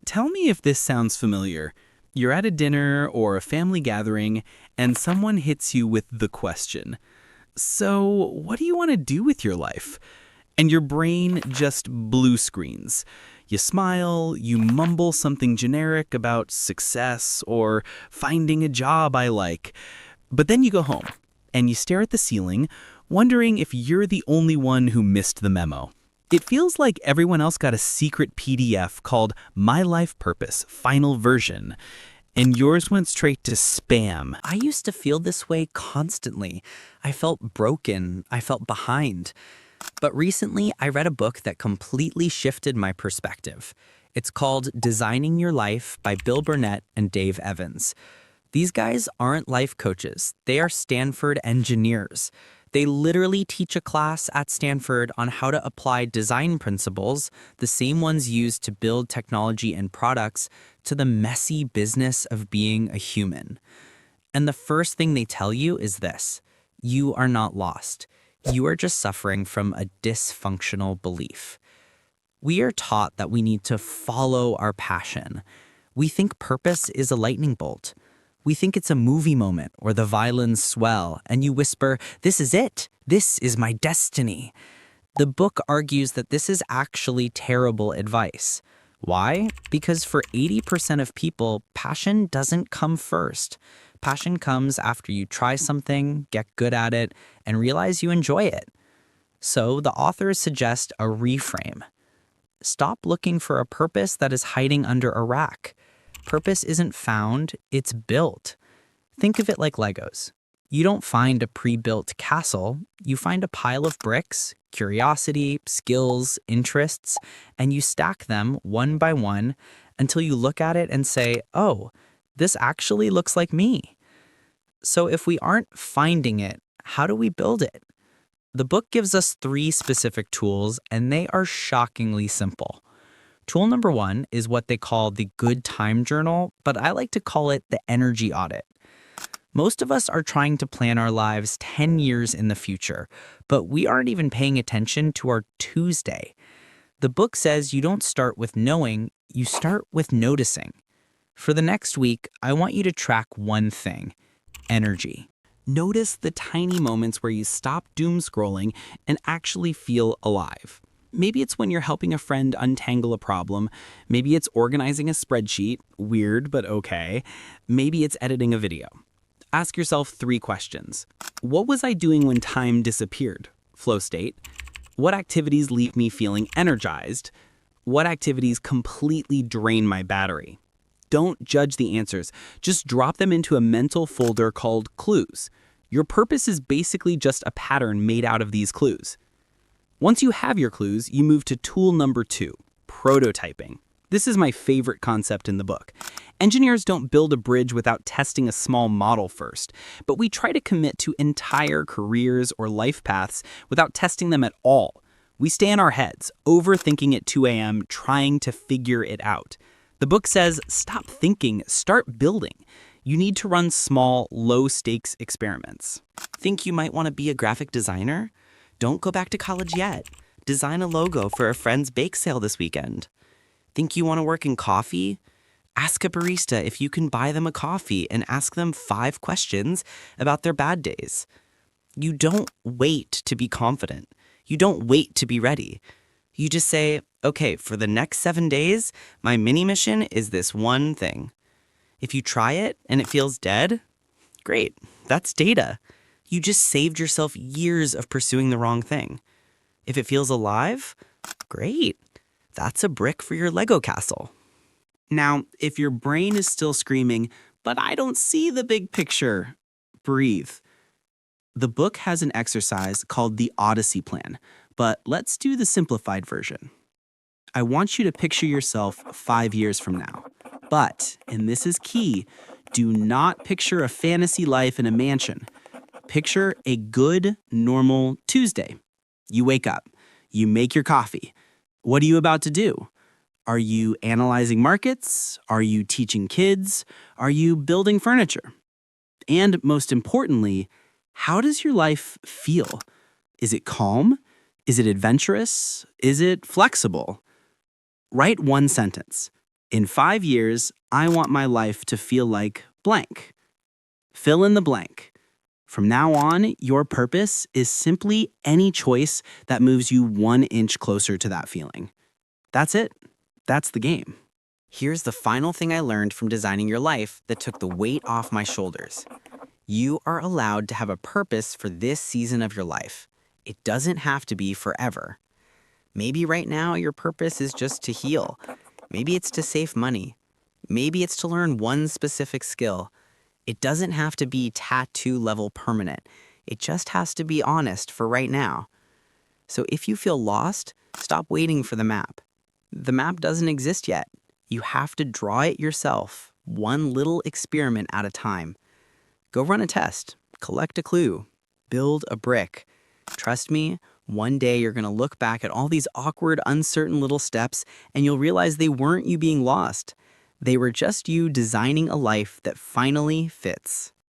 Tell me if this sounds familiar. You're at a dinner or a family gathering, and someone hits you with the question, "So, what do you want to do with your life?" And your brain just blue screens. You smile, you mumble something generic about success or finding a job I like. But then you go home and you stare at the ceiling, wondering if you're the only one who missed the memo. It feels like everyone else got a secret PDF called My Life Purpose Final Version, and yours went straight to spam. I used to feel this way constantly. I felt broken. I felt behind. But recently, I read a book that completely shifted my perspective. It's called Designing Your Life by Bill Burnett and Dave Evans. These guys aren't life coaches. They are Stanford engineers. They literally teach a class at Stanford on how to apply design principles, the same ones used to build technology and products, to the messy business of being a human. And the first thing they tell you is this: you are not lost. You are just suffering from a dysfunctional belief. We are taught that we need to follow our passion. We think purpose is a lightning bolt. We think it's a movie moment or the violins swell, and you whisper, "This is it. This is my destiny." The book argues that this is actually terrible advice. Why? Because for 80% of people, passion doesn't come first. Passion comes after you try something, get good at it, and realize you enjoy it. So the authors suggest a reframe. Stop looking for a purpose that is hiding under a rack. Purpose isn't found, it's built. Think of it like Legos. You don't find a pre-built castle, you find a pile of bricks, curiosity, skills, interests, and you stack them one by one until you look at it and say, "Oh, this actually looks like me." So if we aren't finding it, how do we build it? The book gives us 3 specific tools, and they are shockingly simple. Tool number 1 is what they call the good time journal, but I like to call it the energy audit. Most of us are trying to plan our lives 10 years in the future, but we aren't even paying attention to our Tuesday. The book says you don't start with knowing, you start with noticing. For the next week, I want you to track one thing: energy. Notice the tiny moments where you stop doom scrolling and actually feel alive. Maybe it's when you're helping a friend untangle a problem. Maybe it's organizing a spreadsheet. Weird, but okay. Maybe it's editing a video. Ask yourself 3 questions. What was I doing when time disappeared? Flow state. What activities leave me feeling energized? What activities completely drain my battery? Don't judge the answers. Just drop them into a mental folder called clues. Your purpose is basically just a pattern made out of these clues. Once you have your clues, you move to tool number 2, prototyping. This is my favorite concept in the book. Engineers don't build a bridge without testing a small model first, but we try to commit to entire careers or life paths without testing them at all. We stay in our heads, overthinking at 2 a.m., trying to figure it out. The book says, stop thinking, start building. You need to run small, low-stakes experiments. Think you might want to be a graphic designer? Don't go back to college yet. Design a logo for a friend's bake sale this weekend. Think you want to work in coffee? Ask a barista if you can buy them a coffee and ask them 5 questions about their bad days. You don't wait to be confident. You don't wait to be ready. You just say, okay, for the next 7 days, my mini mission is this one thing. If you try it and it feels dead, great, that's data. You just saved yourself years of pursuing the wrong thing. If it feels alive, great. That's a brick for your Lego castle. Now, if your brain is still screaming, "But I don't see the big picture," breathe. The book has an exercise called the Odyssey Plan, but let's do the simplified version. I want you to picture yourself 5 years from now. But, and this is key, do not picture a fantasy life in a mansion. Picture a good, normal Tuesday. You wake up. You make your coffee. What are you about to do? Are you analyzing markets? Are you teaching kids? Are you building furniture? And most importantly, how does your life feel? Is it calm? Is it adventurous? Is it flexible? Write one sentence. In 5 years, I want my life to feel like blank. Fill in the blank. From now on, your purpose is simply any choice that moves you 1 inch closer to that feeling. That's it. That's the game. Here's the final thing I learned from designing your life that took the weight off my shoulders. You are allowed to have a purpose for this season of your life. It doesn't have to be forever. Maybe right now your purpose is just to heal. Maybe it's to save money. Maybe it's to learn one specific skill. It doesn't have to be tattoo level permanent. It just has to be honest for right now. So if you feel lost, stop waiting for the map. The map doesn't exist yet. You have to draw it yourself, one little experiment at a time. Go run a test, collect a clue, build a brick. Trust me, one day you're going to look back at all these awkward, uncertain little steps and you'll realize they weren't you being lost. They were just you designing a life that finally fits.